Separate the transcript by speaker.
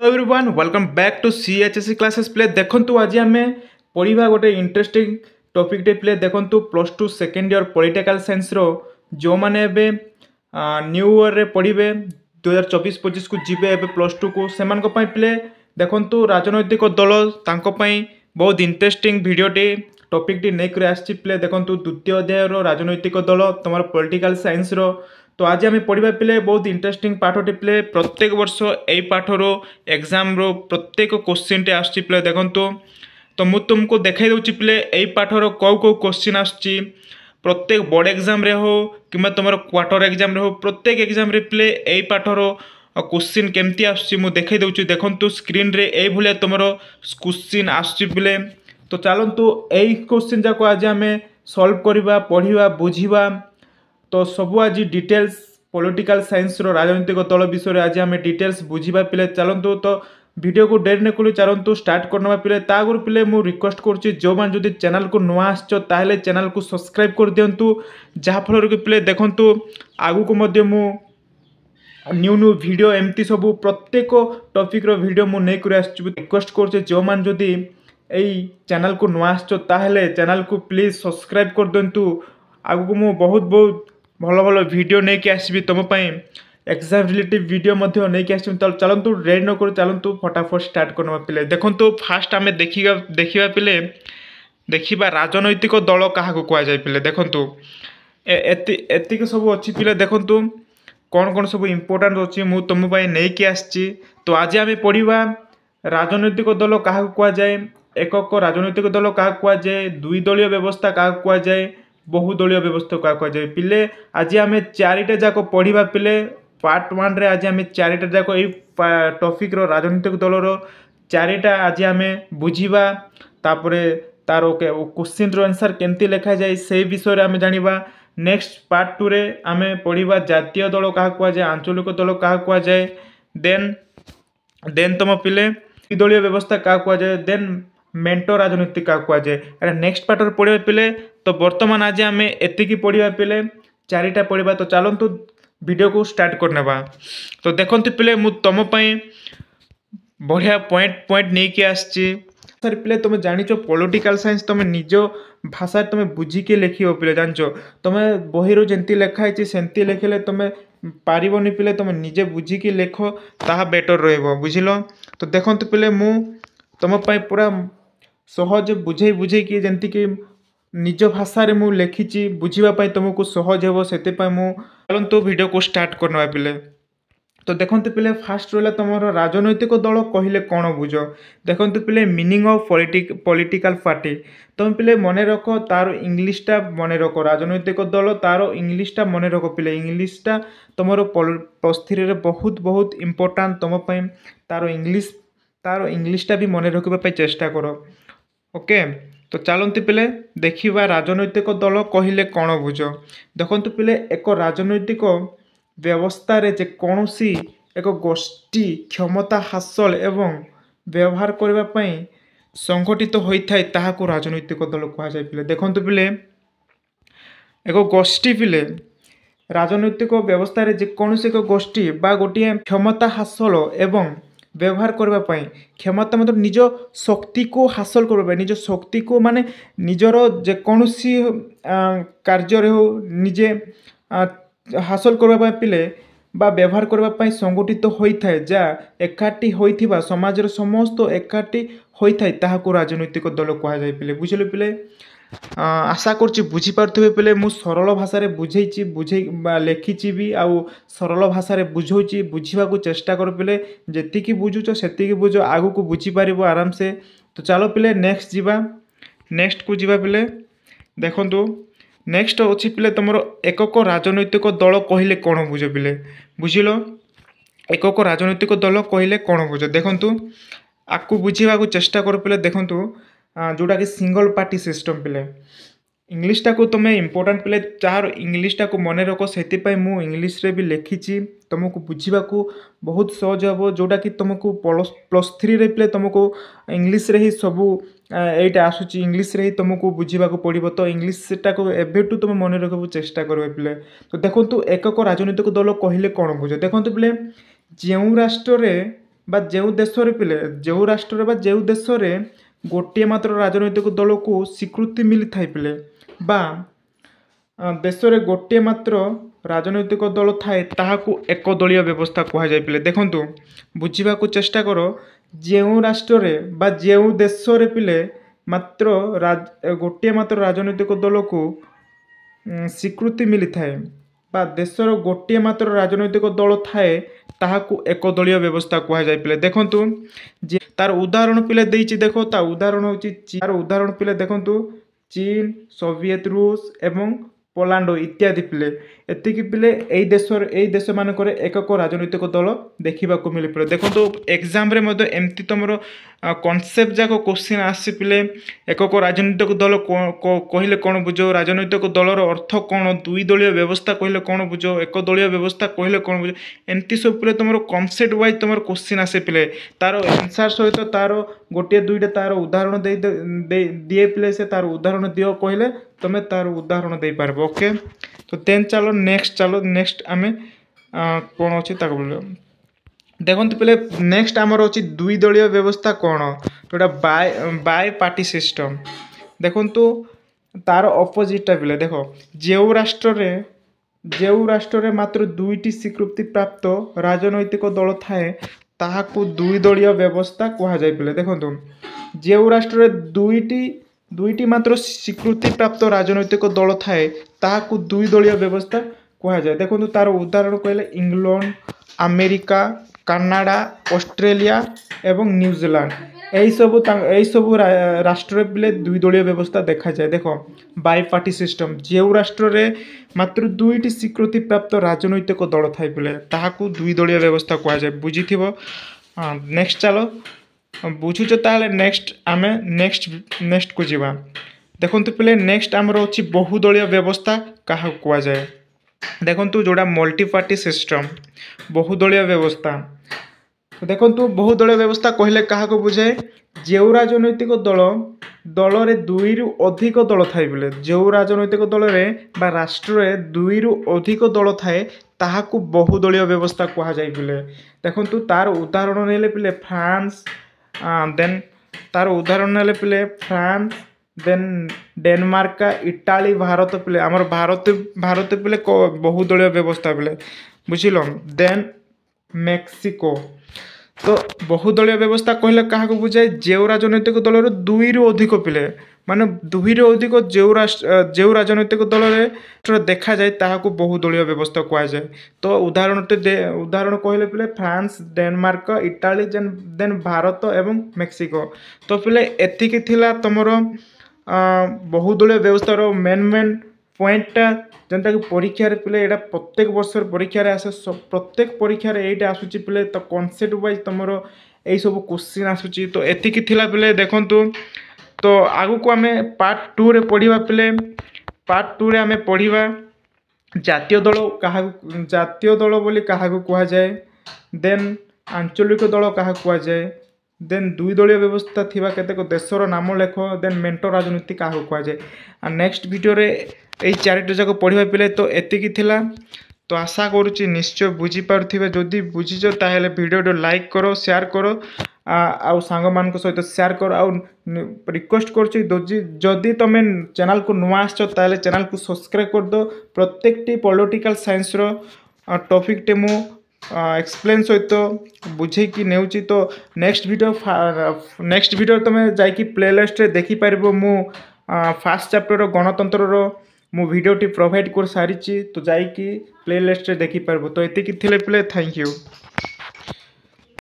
Speaker 1: Hello everyone welcome back to CHSC classes प्ले देखंतु आज आमे पढ़िबा गोटे इंटरेस्टिंग टॉपिक टे प्ले देखंतु plus two second year political science रो जो माने एबे न्यू ईयर रे पढ़िबे 2024-25 को जिबे एबे प्लस टू को सेमान को पई प्ले देखंतु राजनैतिक दल तांको पई बहुत इंटरेस्टिंग वीडियो टे टॉपिक टी नेक रे आछि प्ले देखंतु द्वितीय अध्याय रो राजनैतिक दल तमर पॉलिटिकल साइंस रो तो आज आम पढ़ा पिले बहुत इंटरेस्टिंग पाठटे पिले प्रत्येक वर्ष यही पाठर एग्जाम रो प्रत्येक क्वेश्चन टे आसछि पिले देखंतु तो मु तुमको देखाई दूची पिले यही पाठर कौ क्वेश्चन आसछि प्रत्येक बोर्ड एग्जाम रे हो कि तुम क्वार्टर एग्जाम रे हो प्रत्येक एग्जाम रे पिले यही पाठर क्वेश्चन केमती आसछि मु देखाई दूची देखंतु स्क्रीन रे एई भलिया तुमर क्वेश्चन आसछि पिले तो चलंतु यही क्वेश्चन जाको आज आम सॉल्व करबा पढ़िबा बुझिबा तो सबू आज डिटेल्स पॉलिटिकल साइंस रो राजनीतिक दल विषय आज आम डिटेल्स बुझा पिले चलतु तो वीडियो को डेर न करी चलतु स्टार्ट करना पिले आगुरी पिले मुझे रिक्वेस्ट करुच्ची जो मैंने जदि चैनल को नुआ आसले चैनल को सब्सक्राइब कर दिंतु जहाँफल कि पिले देखु आगु को मध्य मु न्यू न्यू वीडियो एमती सब प्रत्येक टॉपिक रो वीडियो मुझे रिक्वेस्ट करुच्चे जो मैंने जदि यही चैनल को नुआ आसले चैनल को प्लीज सब्सक्राइब कर दिंतु आगु को मु बहुत बहुत भल भल वीडियो नहीं कि आसबि तुम एग्जाम रिलेटिव वीडियो नहीं आसबि चलतु रेड न कर चलतु फटाफट स्टार्ट करना पिले देखो फास्ट आम देखा पिले देखा राजनैतिक दल क्या कहुए पिले देखु एतिक सब अच्छी पिले देखु कौन कौन सब इम्पोर्टाट अच्छी मुझ तुम नहीं आसी तो आज आम पढ़ा राजनैतिक दल क्या कहुए एकक राजनैतिक दल क्या कहुए दुई दलीय व्यवस्था क्या कहुए बहुदलीय व्यवस्था क्या कहुए पिले आज आम चारिटा जाक पढ़ा पिले पार्ट वन रे आज आम चारिटा जाक यही टॉपिक रो राजनीतिक दल रो चारिटा आज आम बुझा तापर तार क्वेश्चन रो आंसर केमती लिखा जाए से विषय आम जानिबा नेक्स्ट पार्ट टू रे आम पढ़ा जातीय दल क्या कहुए आंचलिक दल क्या कहुए देन तुम पिले दलीय व्यवस्था क्या कहुए देन मेंटो राजनीति क्या कहुए नेक्स्ट पार्ट पढ़ा पिले तो बर्तमान आज आम एतिकी पढ़ा पिले चारिटा पढ़ा तो चलतु वीडियो को स्टार्ट करने तो देखो पिले मु तुम बढ़िया पॉइंट पॉइंट नहीं कि आसची सर पिले तुम जानिच पॉलिटिकल साइंस तुम निज भाषा तुम बुझिके लिख पिले जानिच तुम बही जमी लिखाई सेमती लिखले तुम पारबनी पिले तुम निजे बुझिके लिख ताहा बेटर रहिबो बुझिल तो देखो पिले मु तुम पूरा सहज बुझे बुझे कि जमती कि निज भाषा रे मु लिखी बुझापी तुमको सहज हे से चलतु वीडियो को स्टार्ट करना पिले तो देखो पिले फास्ट रहा तुम राजनैतिक दल कहले कौन बुझ देखो पिले मीनिंग ऑफ पॉलिटिकल पार्टी तुम पिले मन रख तार इंग्लीशटा मन रख राजनैतिक दल तार इंग्लीशटा मन रख पिले इंग्लीशटा तुम प्लस थ्री रे बहुत बहुत इम्पोर्टाट तुम तार इंग्लीशटा भी मन रखापी चेष्टा कर ओके तो चलती पिले देखा राजनैतिक दल कहले कौन बुझ देखो पिले एक राजनैतिक व्यवस्था रे जेकोसी एक गोष्ठी क्षमता हासिल एवं व्यवहार करने संगठित होता है ताहाको राजनैतिक दल कहुए पिले देखो पिले एक गोष्ठी पिले राजनैतिक व्यवस्था रे जेकोसी एक गोष्ठी बा गोटे क्षमता हासिल एवं व्यवहार करने क्षमता मतलब निज शक्ति को हासिल करने निज शक्ति को माने निजर जेकोसी कार्य हो निजे हासिल करने पिले बा व्यवहार करने संगठित होता है जहाँ एकाठी होइथिबा समाजर समस्त एकाठी होता है ताहाको राजनैतिक दल कहुए पिले बुझिले पिले आशा करछि बुझी पार्थबे पिले मु सरल भाषा रे बुझेछि बुझे लिखिछि भी आउ सरल भाषा रे बुझौछि बुझिबा को चेष्टा कर पिले जेतिकी बुझुछ सेतिकी बुझ आगु को बुझी पारिबो आराम से तो चलो पिले नेक्स्ट जीवा नेक्स्ट को जीवा पिले देखंतु नेक्स्ट अच्छी पिले तुम एकक राजनैतिक दल कहले कौन बुझ पिले बुझिल एकक राजनैतिक दल कहले कौन बुझ देखंतु आपको बुझीबा को चेष्टा कर पिले देखंतु जोटा कि सिंगल पार्टी सिस्टम पिले इंग्लीशटा को तुम इम्पोर्टाट पिले चार इंग्लीशटा को मन रख से मु इंग्लीश रे भी लिखी तुमको बुझा बहुत सहज हे जोटा कि तुमको प्लस थ्री रे पिले तुमको इंग्लीश रे ही सबू एटा आसूची इंग्लीश रे ही तुमको बुझा पड़ो तो इंग्लीशटा को एवेठू तुम मन रखा चेष्टा करेंगे पिले तो देखो एकक राजनैतिक दल कहले कौन बुझ देखो पिले जो राष्ट्र ବା ଯେଉଁ ଦେଶରେ ପିଲେ ଯେଉଁ ରାଷ୍ଟ୍ରରେ ବା ଯେଉଁ ଦେଶରେ ଗୋଟିଏ ମାତ୍ର ରାଜନୈତିକ ଦଳକୁ ସ୍ୱୀକୃତି ମିଳିଥାଏ ପିଲେ ବା ଦେଶରେ ଗୋଟିଏ ମାତ୍ର ରାଜନୈତିକ ଦଳ ଥାଏ ତାହାକୁ ଏକଦଳୀୟ ବ୍ୟବସ୍ଥା କୁହାଯାଏ ପିଲେ। ଦେଖନ୍ତୁ ବୁଝିବାକୁ ଚେଷ୍ଟା କର, ଯେଉଁ ରାଷ୍ଟ୍ରରେ ବା ଯେଉଁ ଦେଶରେ ପିଲେ ମାତ୍ର ଗୋଟିଏ ମାତ୍ର ରାଜନୈତିକ ଦଳକୁ ସ୍ୱୀକୃତି ମିଳିଥାଏ ବା ଦେଶର ଗୋଟିଏ ମାତ୍ର ରାଜନୈତିକ ଦଳ ଥାଏ ତାହାକୁ ଏକଦଳୀୟ ବ୍ୟବସ୍ଥା କୁହାଯାଏ ପିଲେ। ଦେଖନ୍ତୁ ଯେ ତାର ଉଦାହରଣ ପିଲେ ଦେଇଛି, ଦେଖ ତା ଉଦାହରଣ ହେଉଛି ତାର ଉଦାହରଣ ପିଲେ ଦେଖନ୍ତୁ ଚୀନ, ସୋଭିଏତ ରୁଷ ଏବଂ ପୋଲାଣ୍ଡ ଇତ୍ୟାଦି ପିଲେ। ଏତିକି ପିଲେ ଏଇ ଦେଶମାନଙ୍କରେ ଏକକ ରାଜନୈତିକ ଦଳ ଦେଖିବାକୁ ମିଳେ ପିଲେ। ଦେଖନ୍ତୁ ଏକ୍ଜାମ୍ରେ ମଧ୍ୟ ଏମିତି ତୁମର କନସେପ୍ଟ ଯାକ କୋଶ୍ଚିନ୍ ଆସି ପିଲେ। ଏକକ ରାଜନୈତିକ ଦଳ କହିଲେ କ'ଣ ବୁଝ, ରାଜନୈତିକ ଦଳର ଅର୍ଥ କ'ଣ, ଦୁଇ ଦଳୀୟ ବ୍ୟବସ୍ଥା କହିଲେ କ'ଣ ବୁଝ, ଏକଦଳୀୟ ବ୍ୟବସ୍ଥା କହିଲେ କ'ଣ ବୁଝ, ଏମିତି ସବୁ ପିଲେ ତୁମର କନସେପ୍ଟ ୱାଇଜ୍ ତୁମର କୋଶ୍ଚିନ୍ ଆସେ ପିଲେ। ତାର ଆନ୍ସର୍ ସହିତ ତାର ଗୋଟିଏ ଦୁଇଟା ତାର ଉଦାହରଣ ଦିଏ ପିଲେ। ସେ ତାର ଉଦାହରଣ ଦିଅ କହିଲେ ତୁମେ ତାର ଉଦାହରଣ ଦେଇପାରିବ। ଓକେ, ତ ଦେନ୍ ଚାଲ ନେକ୍ସଟ ଆମେ କ'ଣ ଅଛି ତାକୁ ବୋଲିବ। ଦେଖନ୍ତୁ ପିଲେ ନେକ୍ସଟ ଆମର ଅଛି ଦୁଇ ଦଳୀୟ ବ୍ୟବସ୍ଥା କ'ଣ, ଯେଉଁଟା ବାଇ ପାର୍ଟି ସିଷ୍ଟମ୍। ଦେଖନ୍ତୁ ତାର ଅପୋଜିଟ୍ଟା ପିଲେ ଦେଖ, ଯେଉଁ ରାଷ୍ଟ୍ରରେ ମାତ୍ର ଦୁଇଟି ସ୍ୱୀକୃତି ପ୍ରାପ୍ତ ରାଜନୈତିକ ଦଳ ଥାଏ ତାହାକୁ ଦୁଇ ଦଳୀୟ ବ୍ୟବସ୍ଥା କୁହାଯାଏ ପିଲେ। ଦେଖନ୍ତୁ ଯେଉଁ ରାଷ୍ଟ୍ରରେ ଦୁଇଟି ମାତ୍ର ସ୍ୱୀକୃତି ପ୍ରାପ୍ତ ରାଜନୈତିକ ଦଳ ଥାଏ ତାହାକୁ ଦୁଇ ଦଳୀୟ ବ୍ୟବସ୍ଥା କୁହାଯାଏ। ଦେଖନ୍ତୁ ତାର ଉଦାହରଣ କହିଲେ ଇଂଲଣ୍ଡ, ଆମେରିକା, କାନାଡ଼ା, ଅଷ୍ଟ୍ରେଲିଆ ଏବଂ ନ୍ୟୁଜିଲାଣ୍ଡ। ଏହିସବୁ ରାଷ୍ଟ୍ରରେ ପିଲେ ଦୁଇ ଦଳୀୟ ବ୍ୟବସ୍ଥା ଦେଖାଯାଏ। ଦେଖ ବାଇ ପାର୍ଟି ସିଷ୍ଟମ୍, ଯେଉଁ ରାଷ୍ଟ୍ରରେ ମାତ୍ର ଦୁଇଟି ସ୍ୱୀକୃତି ପ୍ରାପ୍ତ ରାଜନୈତିକ ଦଳ ଥାଏ ପିଲେ ତାହାକୁ ଦୁଇ ଦଳୀୟ ବ୍ୟବସ୍ଥା କୁହାଯାଏ। ବୁଝିଥିବ। ନେକ୍ସଟ ଚାଲ, ବୁଝୁଛ ତାହେଲେ ଆମେ ନେକ୍ସଟକୁ ଯିବା। ଦେଖନ୍ତୁ ପିଲେ ନେକ୍ସଟ ଆମର ଅଛି ବହୁଦଳୀୟ ବ୍ୟବସ୍ଥା କାହାକୁ କୁହାଯାଏ। ଦେଖନ୍ତୁ ଯେଉଁଟା ମଲ୍ଟି ପାର୍ଟି ସିଷ୍ଟମ୍, ବହୁଦଳୀୟ ବ୍ୟବସ୍ଥା। ଦେଖନ୍ତୁ ବହୁଦଳୀୟ ବ୍ୟବସ୍ଥା କହିଲେ କାହାକୁ ବୁଝାଏ, ଯେଉଁ ରାଜନୈତିକ ଦଳରେ ଦୁଇରୁ ଅଧିକ ଦଳ ଥାଏ ପିଲେ, ଯେଉଁ ରାଜନୈତିକ ଦଳରେ ବା ରାଷ୍ଟ୍ରରେ ଦୁଇରୁ ଅଧିକ ଦଳ ଥାଏ ତାହାକୁ ବହୁଦଳୀୟ ବ୍ୟବସ୍ଥା କୁହାଯାଏ ପିଲେ। ଦେଖନ୍ତୁ ତାର ଉଦାହରଣ ନେଲେ ପିଲେ ଫ୍ରାନ୍ସ, ଦେନ୍ ଡେନମାର୍କ, ଇଟାଲୀ, ଭାରତ ପିଲେ। ଆମର ଭାରତ ପିଲେ ବହୁଦଳୀୟ ବ୍ୟବସ୍ଥା ପିଲେ, ବୁଝିଲ। ଦେନ୍ ମେକ୍ସିକୋ। ତ ବହୁଦଳୀୟ ବ୍ୟବସ୍ଥା କହିଲେ କାହାକୁ ବୁଝାଏ, ଯେଉଁ ରାଜନୈତିକ ଦଳର ଦୁଇରୁ ଅଧିକ ପିଲେ, ମାନେ ଦୁଇରୁ ଅଧିକ ଯେଉଁ ରାଜନୈତିକ ଦଳରେ ଦେଖାଯାଏ ତାହାକୁ ବହୁଦଳୀୟ ବ୍ୟବସ୍ଥା କୁହାଯାଏ। ତ ଉଦାହରଣ କହିଲେ ପିଲେ ଫ୍ରାନ୍ସ, ଡେନମାର୍କ, ଇଟାଲୀ, ଦେନ୍ ଭାରତ ଏବଂ ମେକ୍ସିକୋ। ତ ପିଲେ ଏତିକି ଥିଲା ତୁମର ବହୁଦଳୀୟ ବ୍ୟବସ୍ଥାର ମେନ୍ ପଏଣ୍ଟଟା, ଯେନ୍ଟାକି ପରୀକ୍ଷାରେ ପିଲେ ଏଇଟା ପ୍ରତ୍ୟେକ ବର୍ଷର ପରୀକ୍ଷାରେ ଆସେ। ପ୍ରତ୍ୟେକ ପରୀକ୍ଷାରେ ଏଇଟା ଆସୁଛି ପିଲେ। ତ କନସେପ୍ଟ ୱାଇଜ୍ ତୁମର ଏଇସବୁ କୋଶ୍ଚିନ୍ ଆସୁଛି। ତ ଏତିକି ଥିଲା ପିଲେ। ଦେଖନ୍ତୁ ତ ଆଗକୁ ଆମେ ପାର୍ଟ 2ରେ ପଢ଼ିବା ପିଲେ। ପାର୍ଟ 2ରେ ଆମେ ପଢ଼ିବା ଜାତୀୟ ଦଳ ବୋଲି କାହାକୁ କୁହାଯାଏ, ଦେନ୍ ଆଞ୍ଚଳିକ ଦଳ କାହାକୁ କୁହାଯାଏ, ଦେନ୍ ଦୁଇ ଦଳୀୟ ବ୍ୟବସ୍ଥା ଥିବା କେତେକ ଦେଶର ନାମ ଲେଖ, ଦେନ୍ ମେଣ୍ଟ ରାଜନୀତି କାହାକୁ କୁହାଯାଏ। ଆଉ ନେକ୍ସଟ ଭିଡ଼ିଓରେ ଏଇ ଚାରିଟା ଯାକ ପଢ଼ିବା ପିଲେ। ତ ଏତିକି ଥିଲା। ତ ଆଶା କରୁଛି ନିଶ୍ଚୟ ବୁଝିପାରୁଥିବେ। ଯଦି ବୁଝିଛ ତାହେଲେ ଭିଡ଼ିଓଟି ଲାଇକ୍ କର, ସେୟାର କର, ଆଉ ସାଙ୍ଗମାନଙ୍କ ସହିତ ସେୟାର କର। ଆଉ ରିକ୍ୱେଷ୍ଟ କରୁଛି ଯଦି ତୁମେ ଚ୍ୟାନେଲକୁ ନୂଆ ଆସିଛ ତାହେଲେ ଚ୍ୟାନେଲକୁ ସବସ୍କ୍ରାଇବ୍ କରିଦିଅ। ପ୍ରତ୍ୟେକଟି ପଲିଟିକାଲ ସାଇନ୍ସର ଟପିକ୍ଟେ ମୁଁ ଏକ୍ସପ୍ଲେନ୍ ସହିତ ବୁଝେଇକି ନେଉଛି। ତ ନେକ୍ସଟ ଭିଡ଼ିଓ ତୁମେ ଯାଇକି ପ୍ଲେଲିଷ୍ଟରେ ଦେଖିପାରିବ। ମୁଁ ଫାର୍ଷ୍ଟ ଚାପ୍ଟରର ଗଣତନ୍ତ୍ରର ମୁଁ ଭିଡ଼ିଓଟି ପ୍ରୋଭାଇଡ଼ କରିସାରିଛି। ତ ଯାଇକି ପ୍ଲେଲିଷ୍ଟରେ ଦେଖିପାରିବ। ତ ଏତିକି ଥିଲେ ପିଲେ, ଥ୍ୟାଙ୍କ ୟୁ।